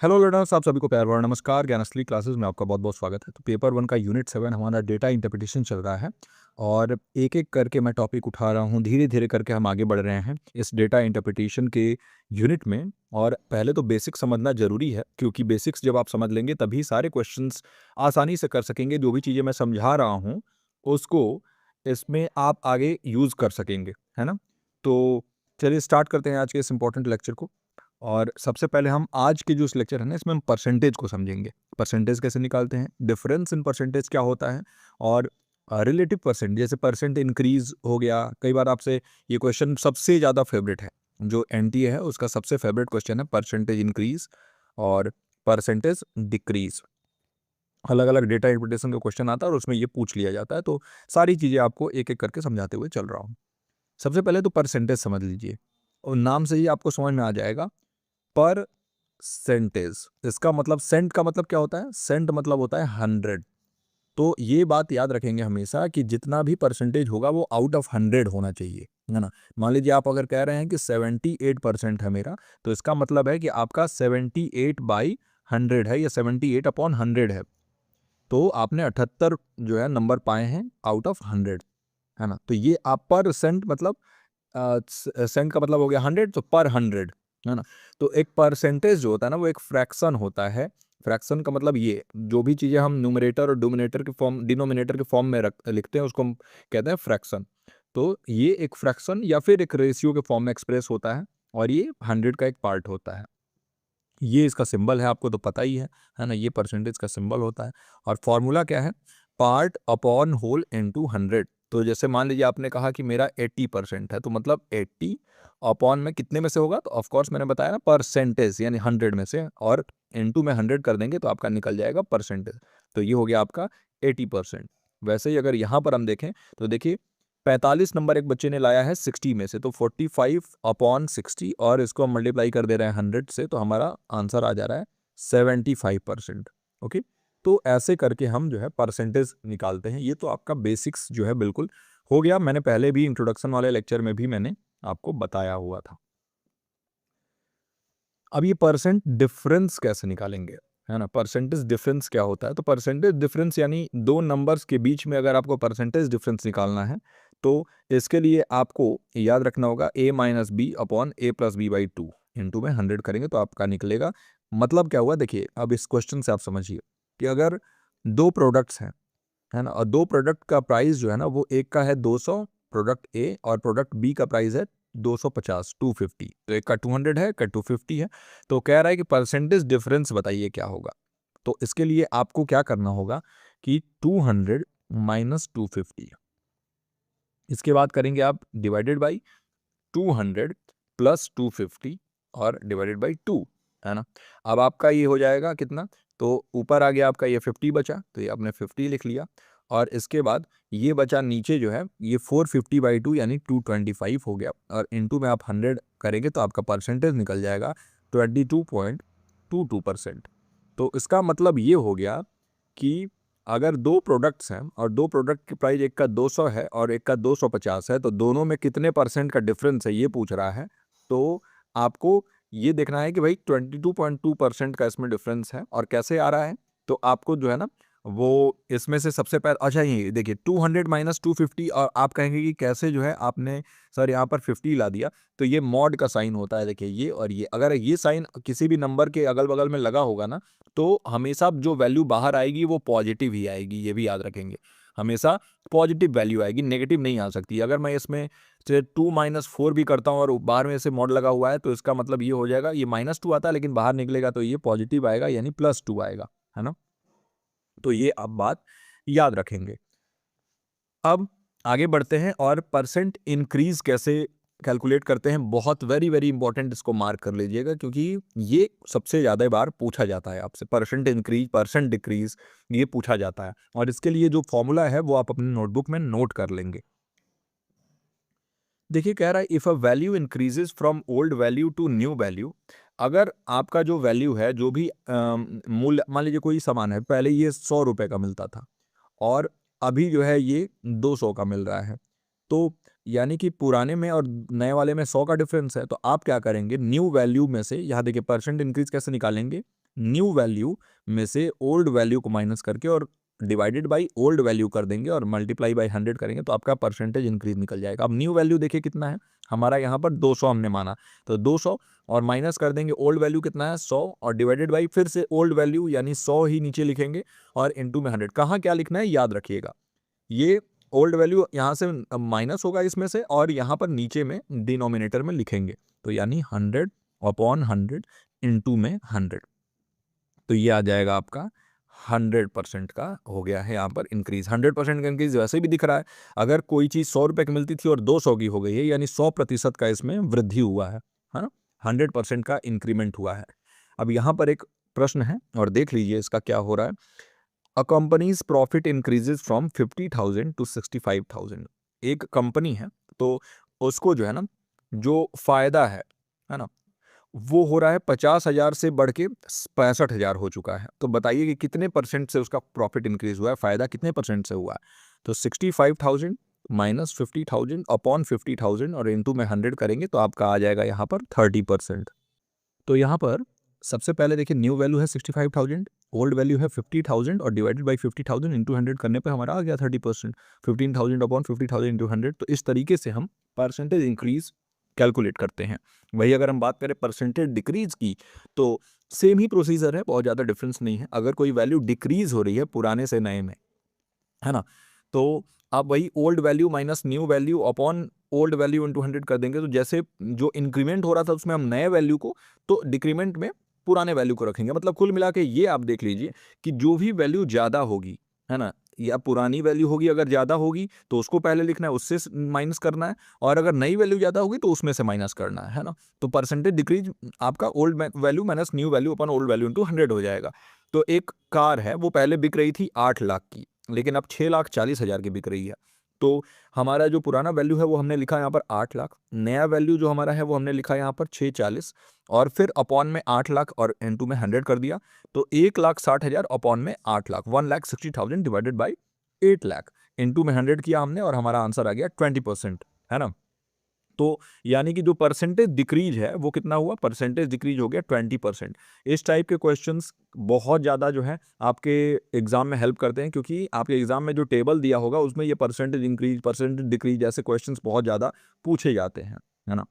Hello learners, आप सभी को प्यार भरा नमस्कार। ज्ञान असली क्लासेस में आपका बहुत बहुत स्वागत है। तो पेपर 1 का यूनिट 7 हमारा डेटा इंटरप्रिटेशन चल रहा है और एक एक करके मैं टॉपिक उठा रहा हूँ। धीरे धीरे करके हम आगे बढ़ रहे हैं इस डेटा इंटरप्रिटेशन के यूनिट में। और पहले तो बेसिक्स समझना जरूरी है, क्योंकि बेसिक्स जब आप समझ लेंगे तभी सारे क्वेश्चंस आसानी से कर सकेंगे। जो भी चीज़ें मैं समझा रहा हूँ उसको इसमें आप आगे यूज़ कर सकेंगे, है ना। तो चलिए स्टार्ट करते हैं आज के इस इंपॉर्टेंट लेक्चर को। और सबसे पहले हम आज के जो इस लेक्चर है ना, इसमें हम परसेंटेज को समझेंगे। परसेंटेज कैसे निकालते हैं, डिफरेंस इन परसेंटेज क्या होता है, और रिलेटिव परसेंट, जैसे परसेंट इंक्रीज हो गया। कई बार आपसे ये क्वेश्चन सबसे ज़्यादा फेवरेट है, जो एनटीए है उसका सबसे फेवरेट क्वेश्चन है परसेंटेज इंक्रीज और परसेंटेज डिक्रीज। अलग अलग डेटा इंटरप्रिटेशन का क्वेश्चन आता है और उसमें ये पूछ लिया जाता है। तो सारी चीज़ें आपको एक एक करके समझाते हुए चल रहा हूँ। सबसे पहले तो परसेंटेज समझ लीजिए, और नाम से ही आपको समझ में आ जाएगा। परसेंटेज, इसका मतलब सेंट का मतलब क्या होता है, सेंट मतलब होता है 100। तो ये बात याद रखेंगे हमेशा कि जितना भी परसेंटेज होगा वो आउट ऑफ 100 होना चाहिए, है ना। मान लीजिए आप अगर कह रहे हैं कि 78% है मेरा, तो इसका मतलब है कि आपका 78/100 है या 78/100 है। तो आपने 78 जो है नंबर पाए हैं आउट ऑफ 100, है ना। तो ये आप परसेंट मतलब सेंट का मतलब हो गया 100, तो पर 100, है ना। तो एक परसेंटेज जो होता है ना, वो एक फ्रैक्शन होता है। फ्रैक्शन का मतलब ये, जो भी चीज़ें हम न्यूमरेटर और डोमिनेटर के फॉर्म, डिनोमिनेटर के फॉर्म में लिखते हैं उसको हम कहते हैं फ्रैक्शन। तो ये एक फ्रैक्शन या फिर एक रेशियो के फॉर्म में एक्सप्रेस होता है, और ये 100 का एक पार्ट होता है। ये इसका सिंबल है, आपको तो पता ही है ना। ये परसेंटेज का सिंबल होता है। और फॉर्मूला क्या है, पार्ट अपॉन होल इनटू 100। तो जैसे मान लीजिए आपने कहा कि मेरा 80% है, तो मतलब 80 अपॉन में कितने में से होगा, तो ऑफ कोर्स मैंने बताया ना परसेंटेज यानी 100 में से, और इनटू में 100 कर देंगे तो आपका निकल जाएगा परसेंटेज। तो ये हो गया आपका 80%। वैसे ही अगर यहाँ पर हम देखें तो देखिए 45 नंबर एक बच्चे ने लाया है 60 में से, तो 45/60, और इसको हम मल्टीप्लाई कर दे रहे हैं 100 से, तो हमारा आंसर आ जा रहा है 75%। ओके, तो ऐसे करके हम जो है परसेंटेज निकालते हैं। ये तो आपका बेसिक्स जो है बिल्कुल हो गया। मैंने पहले भी इंट्रोडक्शन वाले लेक्चर में भी मैंने आपको बताया हुआ था। अब ये परसेंट डिफरेंस कैसे निकालेंगे, है ना। परसेंटेज डिफरेंस क्या होता है, तो परसेंटेज डिफरेंस यानी दो नंबर्स के बीच में अगर आपको परसेंटेज डिफरेंस निकालना है, तो इसके लिए आपको याद रखना होगा a-b/a+b/2 इंटू में 100 करेंगे तो आपका निकलेगा। मतलब क्या हुआ, देखिए अब इस क्वेश्चन से आप समझिए कि अगर दो प्रोडक्ट्स हैं, है ना, और दो प्रोडक्ट का प्राइस जो है ना, वो एक का है 200, प्रोडक्ट ए, और प्रोडक्ट बी का प्राइस है 250, 250। तो एक का 200 है, एक का 250 है। तो कह रहा है कि परसेंटेज डिफरेंस बताइए क्या होगा। तो इसके लिए आपको क्या करना होगा कि 200 माइनस 250, इसके बाद करेंगे आप डिवाइडेड बाई 200 प्लस 250 और डिवाइडेड बाई 2, है ना। अब आपका ये हो जाएगा कितना, तो ऊपर आ गया आपका ये 50 बचा, तो ये आपने 50 लिख लिया। और इसके बाद ये बचा नीचे जो है ये 450/2 यानी 225 हो गया, और इनटू में आप 100 करेंगे तो आपका परसेंटेज निकल जाएगा 22.22%। तो इसका मतलब ये हो गया कि अगर दो प्रोडक्ट्स हैं और दो प्रोडक्ट की प्राइस, एक का 200 है और एक का 250 है, तो दोनों में कितने परसेंट का डिफरेंस है ये पूछ रहा है। तो आपको ये देखना है कि भाई 22.2% का इसमें डिफरेंस है, और कैसे आ रहा है। तो आपको जो है ना, वो इसमें से सबसे पहले, अच्छा ये देखिए 200 माइनस 250, और आप कहेंगे कि कैसे जो है आपने सर यहाँ पर 50 ला दिया। तो ये मॉड का साइन होता है, देखिए ये और ये, अगर ये साइन किसी भी नंबर के अगल बगल में लगा होगा ना, तो हमेशा जो वैल्यू बाहर आएगी वो पॉजिटिव ही आएगी। ये भी याद रखेंगे, हमेशा पॉजिटिव वैल्यू आएगी, नेगेटिव नहीं आ सकती। अगर मैं इसमें से 2-4 भी करता हूँ और बाहर में से मॉड लगा हुआ है, तो इसका मतलब ये हो जाएगा, ये -2 आता है लेकिन बाहर निकलेगा तो ये पॉजिटिव आएगा यानी +2 आएगा, है ना। तो ये आप बात याद रखेंगे। अब आगे बढ़ते हैं और परसेंट इंक्रीज कैसे कैलकुलेट करते हैं। बहुत वेरी वेरी इंपॉर्टेंट, इसको मार्क कर लीजिएगा, क्योंकि ये सबसे ज़्यादा बार पूछा जाता है आपसे। परसेंट इंक्रीज, परसेंट डिक्रीज, ये पूछा जाता है, और इसके लिए जो फॉर्मूला है वो आप अपने नोटबुक में नोट कर लेंगे। देखिए कह रहा है if a value increases from old value to new value. अगर आपका जो वैल्यू है, जो भी मूल्य, मान लीजिए कोई सामान है, पहले ये 100 रुपये का मिलता था और अभी जो है ये 200 का मिल रहा है। तो यानी कि पुराने में और नए वाले में 100 का डिफरेंस है। तो आप क्या करेंगे, न्यू वैल्यू में से, यहाँ देखिए परसेंट इंक्रीज कैसे निकालेंगे, न्यू वैल्यू में से ओल्ड वैल्यू को माइनस करके और डिवाइडेड बाई ओल्ड वैल्यू कर देंगे और मल्टीप्लाई बाई 100 करेंगे तो आपका परसेंटेज इंक्रीज निकल जाएगा। अब न्यू वैल्यू देखिए कितना है, हमारा यहाँ पर 200 हमने माना, तो 200 और माइनस कर देंगे ओल्ड वैल्यू कितना है 100 और डिवाइडेड बाई फिर से ओल्ड वैल्यू यानी 100 ही नीचे लिखेंगे और इनटू में 100। कहाँ क्या लिखना है याद रखिएगा, ये ओल्ड वैल्यू यहाँ से माइनस होगा इसमें से और यहाँ पर नीचे में डिनोमिनेटर में लिखेंगे, तो यानी 100 अपॉन 100 इनटू में 100, तो ये आ जाएगा आपका 100% का हो गया है यहाँ पर इंक्रीज। 100% का इंक्रीज वैसे भी दिख रहा है, अगर कोई चीज़ 100 रुपये की मिलती थी और 200 की हो गई है यानी 100% का इसमें वृद्धि हुआ है ना, 100% का इंक्रीमेंट हुआ है। अब यहाँ पर एक प्रश्न है और देख लीजिए इसका क्या हो रहा है। Uh companies profit increases from 50,000 to 65,000। एक कंपनी है तो उसको जो है ना, जो फायदा है ना, वो हो रहा है 50,000 से बढ़ के 65,000 हो चुका है। तो बताइए कि कितने परसेंट से उसका प्रॉफिट इंक्रीज हुआ है, फायदा कितने परसेंट से हुआ है। तो 65,000 माइनस 50,000 अपॉन 50,000 और इनटू में 100 करेंगे तो आपका आ जाएगा यहाँ पर 30%। तो यहाँ पर सबसे पहले देखिए न्यू वैल्यू है 65,000, ओल्ड वैल्यू है 50,000 और डिवाइडेड बाई 50,000 इंटू 100 करने पे हमारा आ गया 30%। 15,000 अपॉन 50,000 इंटू 100, तो इस तरीके से हम परसेंटेज इंक्रीज कैलकुलेट करते हैं। वही अगर हम बात करें परसेंटेज डिक्रीज की तो सेम ही प्रोसीजर है, बहुत ज़्यादा डिफरेंस नहीं है। अगर कोई वैल्यू डिक्रीज हो रही है पुराने से नए में, है ना, तो आप वही old value minus new value upon old value into 100 कर देंगे। तो जैसे जो इंक्रीमेंट हो रहा था उसमें हम नए वैल्यू को, तो डिक्रीमेंट में पुराने वैल्यू को रखेंगे। मतलब कुल मिला के ये आप देख लीजिए कि जो भी वैल्यू ज़्यादा होगी, है ना, या पुरानी वैल्यू होगी अगर ज़्यादा होगी तो उसको पहले लिखना है, उससे माइनस करना है, और अगर नई वैल्यू ज़्यादा होगी तो उसमें से माइनस करना है ना। तो परसेंटेज डिक्रीज आपका old value minus new value upon old value into 100 हो जाएगा। तो एक कार है वो पहले बिक रही थी 8 लाख की, लेकिन अब 6,40,000 की बिक रही है। तो हमारा जो पुराना वैल्यू है वो हमने लिखा यहाँ पर 8 लाख, नया वैल्यू जो हमारा है वो हमने लिखा यहाँ पर 640 और फिर अपॉन में 8 लाख और इनटू में 100 कर दिया। तो 1,60,000 अपॉन में 8 lakh, 1,60,000 divided by 8 lakh into में 100 किया हमने और हमारा आंसर आ गया 20%, है ना। तो यानी कि जो परसेंटेज डिक्रीज है वो कितना हुआ, परसेंटेज डिक्रीज हो गया 20%। इस टाइप के क्वेश्चंस बहुत ज़्यादा जो है आपके एग्जाम में हेल्प करते हैं, क्योंकि आपके एग्जाम में जो टेबल दिया होगा उसमें ये परसेंटेज इंक्रीज परसेंटेज डिक्रीज जैसे क्वेश्चंस बहुत ज़्यादा पूछे जाते हैं, है ना।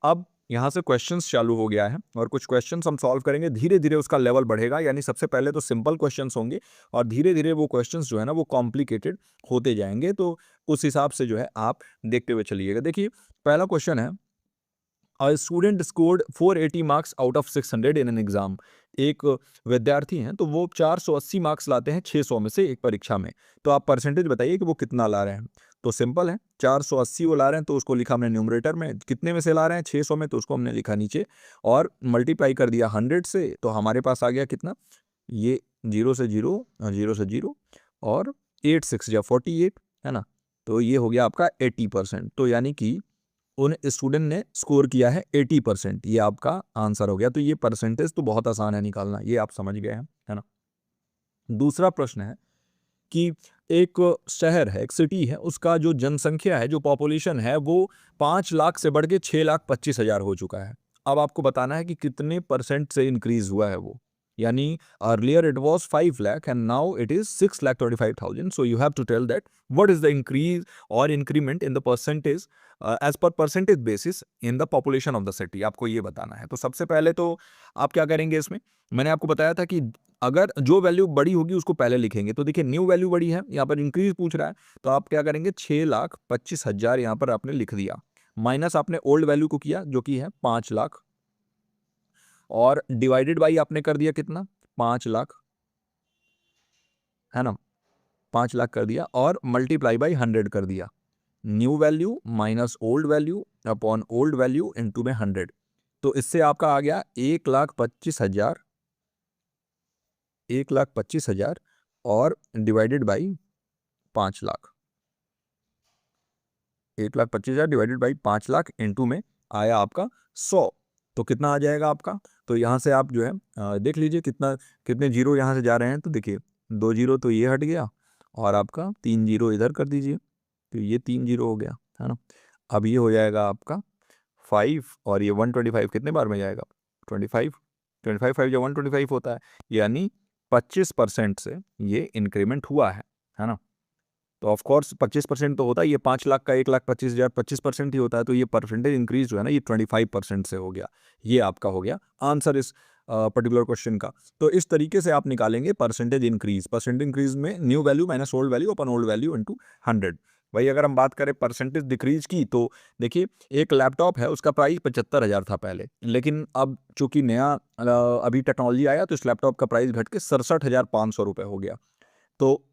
अब यहाँ से क्वेश्चंस चालू हो गया है और कुछ क्वेश्चंस हम सॉल्व करेंगे, धीरे धीरे उसका लेवल बढ़ेगा। यानी सबसे पहले तो सिंपल क्वेश्चंस होंगे और धीरे धीरे वो क्वेश्चंस जो है ना वो कॉम्प्लिकेटेड होते जाएंगे। तो उस हिसाब से जो है आप देखते हुए चलिएगा। देखिए पहला क्वेश्चन है, a student scored 480 marks out of 600 in an exam. एक विद्यार्थी हैं तो वो 480 मार्क्स लाते हैं 600 में से एक परीक्षा में। तो आप परसेंटेज बताइए कि वो कितना ला रहे हैं। तो सिंपल है, 480 वो ला रहे हैं तो उसको लिखा हमने न्यूमरेटर में, कितने में से ला रहे हैं 600 में, तो उसको हमने लिखा नीचे और मल्टीप्लाई कर दिया 100 से। तो हमारे पास आ गया कितना, ये 0 से 0 0 से 0 और 8 6 या 48, है ना। तो ये हो गया आपका 80%। तो यानी कि उन स्टूडेंट ने स्कोर किया है 80%, ये आपका आंसर हो गया। तो ये परसेंटेज तो बहुत आसान है निकालना, ये आप समझ गए हैं, है ना। दूसरा प्रश्न है कि एक शहर है, एक सिटी है, उसका जो जनसंख्या है, जो पॉपुलेशन है वो 5 लाख से बढ़ के 6,25,000 हो चुका है। अब आपको बताना है कि कितने परसेंट से इंक्रीज हुआ है वो। यानी earlier it was 5 lakh and now it is 6,25,000. So you have to tell that what is the increase or increment in the percentage as per percentage basis in the population of the city. आपको ये बताना है। तो सबसे पहले तो आप क्या करेंगे इसमें, मैंने आपको बताया था कि अगर जो वैल्यू बड़ी होगी उसको पहले लिखेंगे। तो देखिए न्यू वैल्यू बड़ी है, यहाँ पर इंक्रीज पूछ रहा है, तो आप क्या करेंगे 6,25,000 यहाँ पर आपने लिख दिया, माइनस आपने ओल्ड वैल्यू को किया जो कि है 5 लाख और डिवाइडेड बाई आपने कर दिया कितना 5 लाख, है ना, 5 लाख कर दिया और मल्टीप्लाई बाई 100 कर दिया। New value minus old value upon old value into में 100। तो इससे आपका आ गया 1,25,000, 1,25,000 और divided by 5 lakh, 1,25,000 divided by 5 lakh into में आया आपका 100। तो कितना आ जाएगा आपका, तो यहाँ से आप जो है देख लीजिए कितना, कितने जीरो यहाँ से जा रहे हैं। तो देखिए 2 जीरो तो ये हट गया और आपका 3 जीरो इधर कर दीजिए, तो ये 3 जीरो हो गया, है ना। अब ये हो जाएगा आपका 5 और ये 125 कितने बार में जाएगा 25, 25 5 या 125 होता है, यानी 25% से ये इंक्रीमेंट हुआ है ना। तो ऑफ कोर्स 25% तो होता है, ये 5 लाख का 1,25,000 25% ही होता है, तो ये परसेंटेज इंक्रीज जो है ना ये 25% से हो गया। ये आपका हो गया आंसर इस पर्टिकुलर क्वेश्चन का। तो इस तरीके से आप निकालेंगे परसेंटेज इंक्रीज में new value minus old value अपन ओल्ड वैल्यू इंटू 100। भाई अगर हम बात करें परसेंटेज डिक्रीज की, तो देखिए एक लैपटॉप है उसका प्राइस 75,000 था पहले, लेकिन अब चूंकि नया अभी टेक्नोलॉजी आया तो इस लैपटॉप का प्राइस घट के 67,500 रुपये हो गया। तो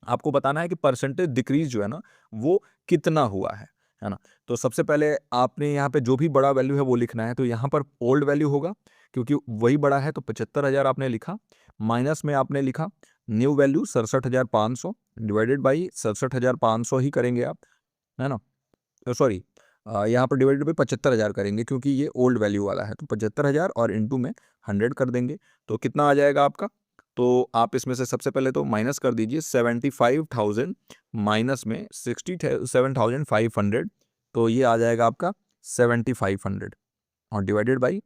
आपको बताना है कि परसेंटेज डिक्रीज जो है ना वो कितना हुआ है ना। तो सबसे पहले आपने यहाँ पे जो भी बड़ा वैल्यू है वो लिखना है, तो यहाँ पर ओल्ड वैल्यू होगा क्योंकि वही बड़ा है, तो 75,000 आपने लिखा, माइनस में आपने लिखा न्यू वैल्यू 67,500 डिवाइडेड बाई 67,500 ही करेंगे आप, है ना। सॉरी, यहाँ पर डिवाइडेड बाई 75,000 करेंगे क्योंकि ये ओल्ड वैल्यू वाला है, तो 75,000 और इंटू में 100 कर देंगे, तो कितना आ जाएगा आपका। तो आप इसमें से सबसे पहले तो माइनस कर दीजिए 75,000 माइनस में 67,500, तो ये आ जाएगा आपका 7,500 और डिवाइडेड बाई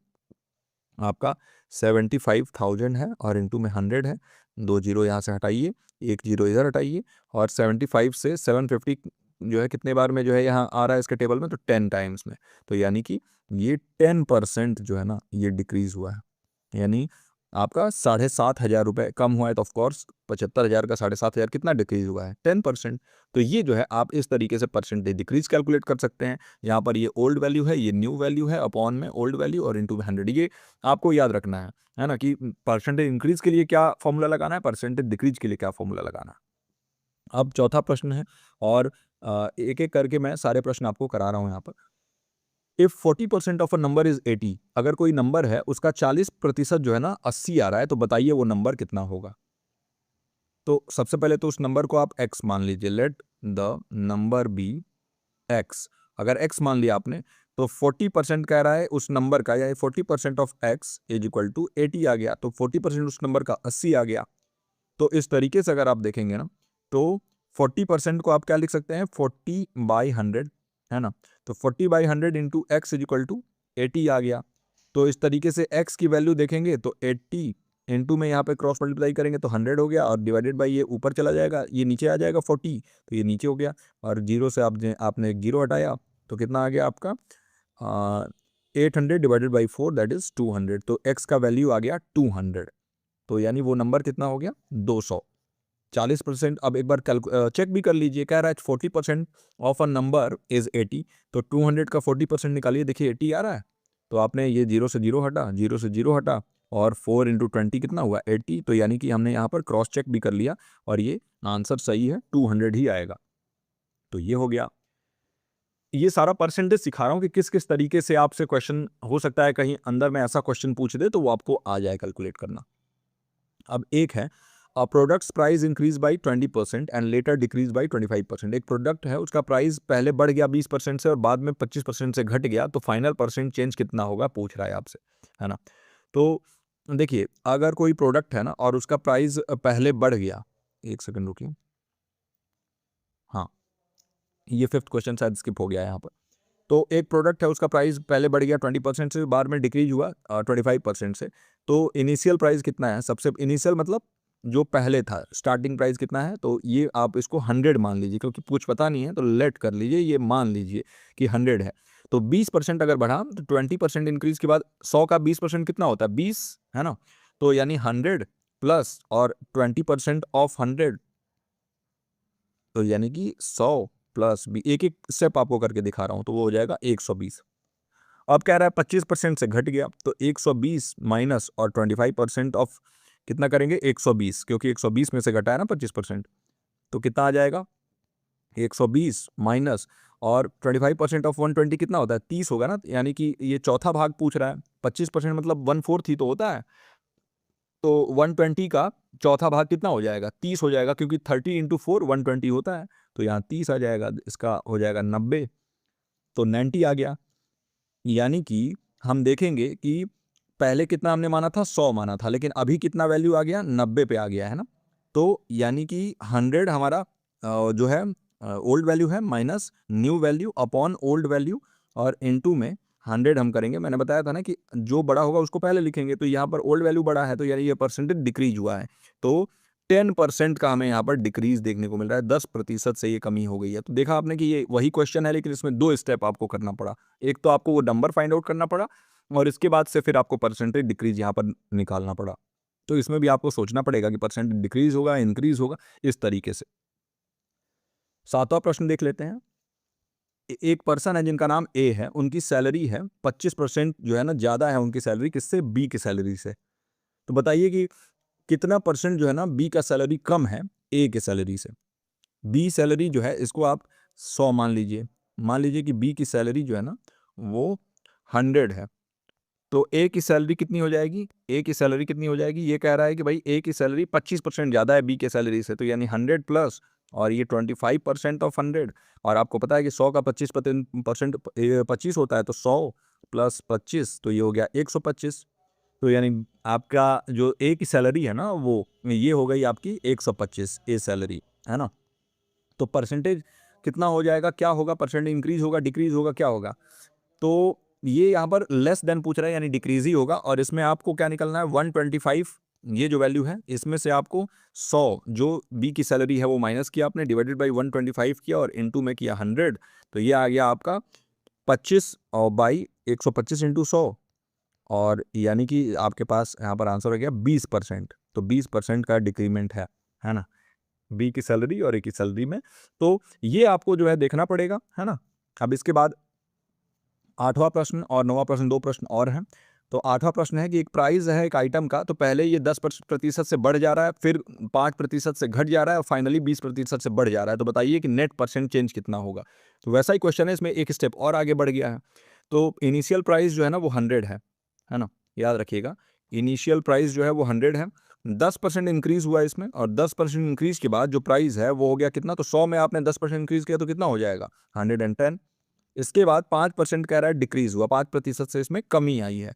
आपका 75,000 है और इंटू में 100 है। 2 जीरो यहाँ से हटाइए, 1 जीरो इधर हटाइए, और 75 से 750 जो है कितने बार में जो है यहाँ आ रहा है इसके टेबल में, तो 10 टाइम्स में। तो यानी कि ये 10% जो है ना ये डिक्रीज हुआ है, यानी आपका 7,500 रुपये कम हुआ है। तो ऑफकोर्स 75,000 का 7,500 कितना डिक्रीज हुआ है, 10%। तो ये जो है आप इस तरीके से परसेंटेज डिक्रीज कैलकुलेट कर सकते हैं। यहाँ पर ये ओल्ड वैल्यू है, ये न्यू वैल्यू है, अपॉन में ओल्ड वैल्यू और इंटू 100, ये आपको याद रखना है ना, कि परसेंटेज इंक्रीज के लिए क्या फॉर्मूला लगाना है, परसेंटेज डिक्रीज के लिए क्या फॉर्मूला लगाना है। अब चौथा प्रश्न है, और एक एक करके मैं सारे प्रश्न आपको करा रहा हूँ यहाँ पर। If 40% of a number is 80, अगर कोई नंबर है उसका 40% जो है ना 80 आ रहा है, तो बताइए वो नंबर कितना होगा। तो सबसे पहले तो उस नंबर को आप x मान लीजिए, let the number be x। अगर x मान लिया आपने, तो 40% कह रहा है उस नंबर का, या 40% of x is equal to 80 आ गया, तो 40% उस नंबर का 80 आ गया। तो इस तरीके से अगर आप देखेंगे ना, तो 40% को आप क्या लिख सकते हैं, 40/100, है ना। तो 40/100 into X is equal to 80 आ गया। तो इस तरीके से x की वैल्यू देखेंगे तो 80 इंटू में यहाँ पे क्रॉस मल्टीप्लाई करेंगे तो 100 हो गया, और डिवाइडेड बाई ये ऊपर चला जाएगा, ये नीचे आ जाएगा 40, तो ये नीचे हो गया, और जीरो से आपने जीरो हटाया, तो कितना आ गया आपका 800 डिवाइडेड बाई 4 दैट इज 200। तो x का वैल्यू आ गया 200, तो यानी वो नंबर कितना हो गया 200। 40%, अब एक बार चेक भी कर लीजिए, कह रहा है 40% ऑफ अ नंबर इज 80, तो 200 का 40% निकालिए, देखिए 80 आ रहा है। तो आपने ये जीरो से जीरो हटा, जीरो से जीरो हटा, और 4 इंटू 20 कितना हुआ 80, तो यानी कि हमने यहाँ पर क्रॉस चेक भी कर लिया और ये आंसर सही है, 200 ही आएगा। तो ये हो गया। ये सारा परसेंटेज सिखा रहा हूँ कि किस किस तरीके से आपसे क्वेश्चन हो सकता है, कहीं अंदर में ऐसा क्वेश्चन पूछ दे तो वो आपको आ जाए कैलकुलेट करना। अब एक है products price increase by 20% and later decrease by 25%। एक प्रोडक्ट है उसका प्राइस पहले बढ़ गया 20% से और बाद में 25% से घट गया, तो फाइनल परसेंट चेंज कितना होगा पूछ रहा है आपसे, है ना। तो देखिए अगर कोई प्रोडक्ट है ना और उसका प्राइस पहले बढ़ गया, एक सेकंड रुकिए, हाँ ये फिफ्थ क्वेश्चन शायद स्किप हो गया यहाँ पर। तो एक प्रोडक्ट है उसका प्राइस पहले बढ़ गया 20% से, बाद में डिक्रीज हुआ 25% से। तो इनिशियल प्राइस कितना है, सबसे इनिशियल मतलब जो पहले था, स्टार्टिंग प्राइस कितना है, तो ये आप इसको 100 मान लीजिए, क्योंकि कुछ पता नहीं है तो लेट कर लीजिए, ये मान लीजिए कि 100 है। तो 20% अगर बढ़ा तो 20% इंक्रीज के बाद 100 का 20% कितना होता है 20, है ना। तो यानी 100 प्लस और 20% ऑफ 100, तो यानी कि 100 प्लस भी, एक एक स्टेप आपको करके दिखा रहा हूं, तो वो हो जाएगा 120। अब कह रहा है 25% से घट गया, तो 120 माइनस और 25% ऑफ कितना करेंगे 120, क्योंकि 120 में से घटा है ना 25%, तो कितना आ जाएगा 120 माइनस और 25% ऑफ 120 कितना होता है 30 होगा ना, यानी कि ये चौथा भाग पूछ रहा है। 25% मतलब 1/4 ही तो होता है, तो 120 का चौथा भाग कितना हो जाएगा 30 हो जाएगा, क्योंकि 30 इंटू 4 120 होता है, तो यहाँ 30 आ जाएगा, इसका हो जाएगा 90, तो 90 आ गया। यानी कि हम देखेंगे कि पहले कितना हमने माना था 100 माना था, लेकिन अभी कितना वैल्यू आ गया 90 पे आ गया, है ना। तो यानी कि 100 हमारा जो है ओल्ड वैल्यू है, minus new value upon old value और इनटू में 100 हम करेंगे, मैंने बताया था ना कि जो बड़ा होगा उसको पहले लिखेंगे, तो यहाँ पर ओल्ड वैल्यू बड़ा है तो यानी ये परसेंटेज डिक्रीज हुआ है, तो 10% का हमें यहाँ पर डिक्रीज देखने को मिल रहा है, 10% से ये कमी हो गई है। तो देखा आपने कि ये वही क्वेश्चन है, लेकिन इसमें 2 स्टेप आपको करना पड़ा। एक तो आपको वो नंबर फाइंड आउट करना पड़ा और इसके बाद से फिर आपको परसेंटेज डिक्रीज यहाँ पर निकालना पड़ा। तो इसमें भी आपको सोचना पड़ेगा कि परसेंटेज डिक्रीज होगा, इंक्रीज होगा, इस तरीके से। 7वां प्रश्न देख लेते हैं। एक पर्सन है जिनका नाम ए है, उनकी सैलरी है 25% जो है ना ज़्यादा है उनकी सैलरी किससे, बी की सैलरी से। तो बताइए कि कितना परसेंट जो है ना बी का सैलरी कम है ए के सैलरी से। बी सैलरी जो है इसको आप 100 मान लीजिए। मान लीजिए कि बी की सैलरी जो है ना वो 100 है, तो ए की सैलरी कितनी हो जाएगी, ए की सैलरी कितनी हो जाएगी, ये कह रहा है कि भाई ए की सैलरी 25% ज़्यादा है बी के सैलरी से, तो यानी 100 प्लस और ये 25% ऑफ 100, और आपको पता है कि 100 का 25% 25 होता है, तो 100 प्लस 25 तो ये हो गया 125। तो यानी आपका जो ए की सैलरी है ना वो ये हो गई आपकी 125 ए सैलरी, है ना। तो परसेंटेज कितना हो जाएगा, क्या होगा, परसेंटेज इंक्रीज होगा, डिक्रीज होगा, क्या होगा। तो ये यहाँ पर लेस देन पूछ रहा है यानी डिक्रीज ही होगा, और इसमें आपको क्या निकलना है 125, ये जो वैल्यू है इसमें से आपको 100 जो बी की सैलरी है वो माइनस किया आपने, डिवाइडेड बाई 125 किया और इनटू में किया 100, तो ये आ गया आपका 25 और बाई 125 इंटू 100, और यानी कि आपके पास यहाँ पर आंसर हो गया 20%। तो 20% का डिक्रीमेंट है ना, बी की सैलरी और ए की सैलरी में। तो ये आपको जो है देखना पड़ेगा, है ना। अब इसके बाद 8वां प्रश्न और 9वां प्रश्न, 2 प्रश्न और हैं। तो 8वां प्रश्न है कि एक प्राइस है एक आइटम का, तो पहले ये 10% से बढ़ जा रहा है, फिर 5% से घट जा रहा है और फाइनली 20% से बढ़ जा रहा है। तो बताइए कि नेट परसेंट चेंज कितना होगा। तो वैसा ही क्वेश्चन है, इसमें एक स्टेप और आगे बढ़ गया है। तो इनिशियल प्राइस जो है ना वो 100 है ना, याद रखिएगा। इनिशियल प्राइस जो है वो 100 है, 10% इंक्रीज हुआ इसमें, और 10% इंक्रीज के बाद जो प्राइस है वो हो गया कितना, तो 100 में आपने 10% इंक्रीज किया तो कितना हो जाएगा 110। इसके बाद 5% कह रहा है डिक्रीज हुआ, 5% से इसमें कमी आई है,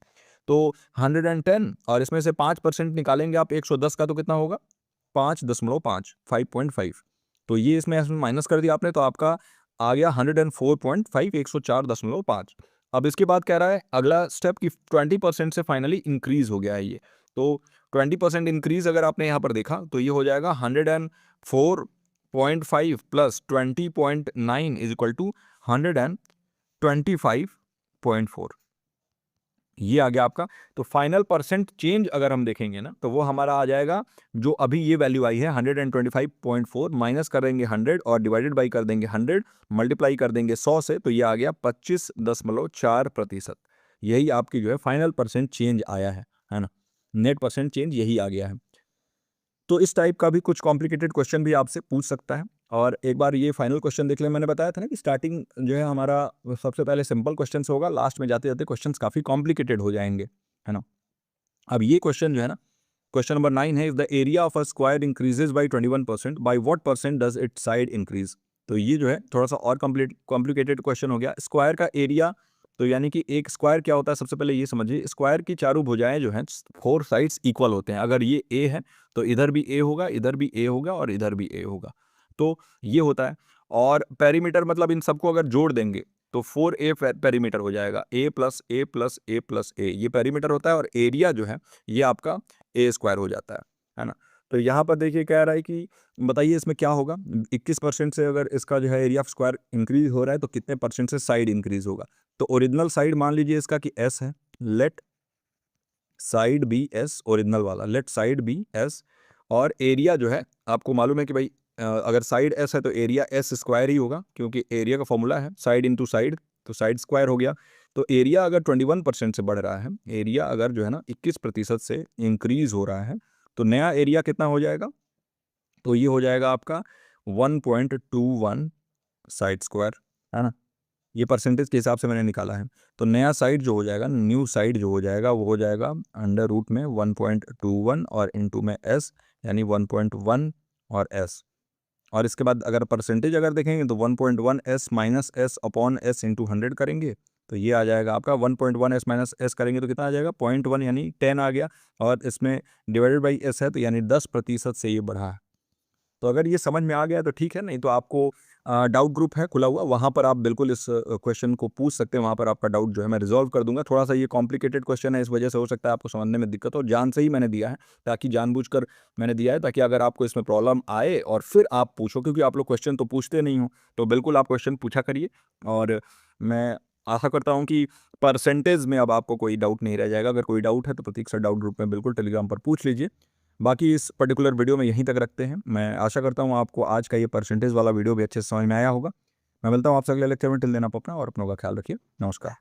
तो 110 और इसमें से 5% निकालेंगे आप 110 का, तो कितना होगा 5.5, 5.5। तो ये इसमें माइनस कर दिया आपने, तो आपका आ गया 104.5, 104.5। अब इसके बाद कह रहा है अगला स्टेप कि 20% से फाइनली इंक्रीज हो गया है ये। तो 20% इंक्रीज अगर आपने यहाँ पर देखा तो ये हो जाएगा 104.5 प्लस 20.9 इज इक्वल टू 125.4, ये आ गया आपका। तो फाइनल परसेंट चेंज अगर हम देखेंगे ना तो वो हमारा आ जाएगा, जो अभी ये वैल्यू आई है 125.4 माइनस करेंगे 100 और डिवाइडेड बाई कर देंगे 100, मल्टीप्लाई कर देंगे 100 से, तो ये आ गया 25.4%। यही आपकी जो है फाइनल परसेंट चेंज आया है ना, नेट परसेंट चेंज यही आ गया है। तो इस टाइप का भी कुछ कॉम्प्लिकेटेड क्वेश्चन भी आपसे पूछ सकता है। और एक बार ये फाइनल क्वेश्चन देख लें, मैंने बताया था ना कि स्टार्टिंग जो है हमारा सबसे पहले सिंपल क्वेश्चन होगा, लास्ट में जाते जाते क्वेश्चंस काफ़ी कॉम्प्लिकेटेड हो जाएंगे, है ना। अब ये क्वेश्चन जो है ना, क्वेश्चन नंबर 9 है, if the area of a square increases by 21%, by what percent does it side increase. तो ये जो है थोड़ा सा और कॉम्प्लिकेटेड क्वेश्चन हो गया। स्क्वायर का एरिया, तो यानी कि एक स्क्वायर क्या होता है, सबसे पहले ये समझिए, स्क्वायर की चारों भुजाएं जो हैं 4 साइड्स इक्वल होते हैं। अगर ये ए है तो इधर भी ए होगा, इधर भी ए होगा और इधर भी ए होगा, तो ये होता है। और पेरीमीटर मतलब इन सबको अगर जोड़ देंगे तो 4a पेरीमीटर हो जाएगा, a plus A plus A plus A, ये पेरीमीटर होता है। और एरिया जो है ये आपका ए स्क्वायर हो जाता है ना। तो यहाँ पर देखिए कह रहा है कि बताइए इसमें क्या होगा, 21% से अगर इसका जो है एरिया ऑफ स्क्वायर इंक्रीज हो रहा है तो कितने परसेंट से साइड इंक्रीज होगा। तो ओरिजिनल साइड मान लीजिए इसका कि एस है, let side be S, original वाला लेट साइड बी एस। और एरिया जो है आपको मालूम है कि भाई अगर साइड एस है तो एरिया एस स्क्वायर ही होगा, क्योंकि एरिया का फॉर्मूला है साइड इंटू साइड, तो साइड स्क्वायर हो गया। तो एरिया अगर 21% से बढ़ रहा है, एरिया अगर जो है ना 21% से इंक्रीज हो रहा है, तो नया एरिया कितना हो जाएगा, तो ये हो जाएगा आपका 1.21 साइड स्क्वायर, है ना। ये परसेंटेज के हिसाब से मैंने निकाला है। तो नया साइड जो हो जाएगा, न्यू साइड जो हो जाएगा वो हो जाएगा अंडर रूट में 1.21 और इनटू में एस, यानी 1.1 और एस। और इसके बाद अगर परसेंटेज अगर देखेंगे तो 1.1 S minus S upon S into 100 करेंगे, तो ये आ जाएगा आपका 1.1 एस माइनस एस करेंगे तो कितना आ जाएगा 0.1 यानी 10 आ गया। और इसमें डिवाइडेड बाई एस है तो यानी 10% से ये बढ़ा है। तो अगर ये समझ में आ गया तो ठीक है, नहीं तो आपको डाउट ग्रुप है खुला हुआ, वहाँ पर आप बिल्कुल इस क्वेश्चन को पूछ सकते हैं, वहाँ पर आपका डाउट जो है मैं रिजॉल्व कर दूंगा। थोड़ा सा ये कॉम्प्लिकेटेड क्वेश्चन है, इस वजह से हो सकता है आपको समझने में दिक्कत हो, जान से ही मैंने दिया है, ताकि जानबूझकर मैंने दिया है ताकि अगर आपको इसमें प्रॉब्लम आए और फिर आप पूछो, क्योंकि आप लोग क्वेश्चन तो पूछते नहीं हो, तो बिल्कुल आप क्वेश्चन पूछा करिए। और मैं आशा करता हूँ कि परसेंटेज में अब आपको कोई डाउट नहीं रह जाएगा। अगर कोई डाउट है तो प्रतीक सर डाउट ग्रुप में बिल्कुल टेलीग्राम पर पूछ लीजिए। बाकी इस पर्टिकुलर वीडियो में यहीं तक रखते हैं। मैं आशा करता हूँ आपको आज का ये परसेंटेज वाला वीडियो भी अच्छे से समझ में आया होगा। मैं मिलता हूँ आपसे अगले लेक्चर में। टिल देन आप अपना और अपनों का ख्याल रखिए। नमस्कार।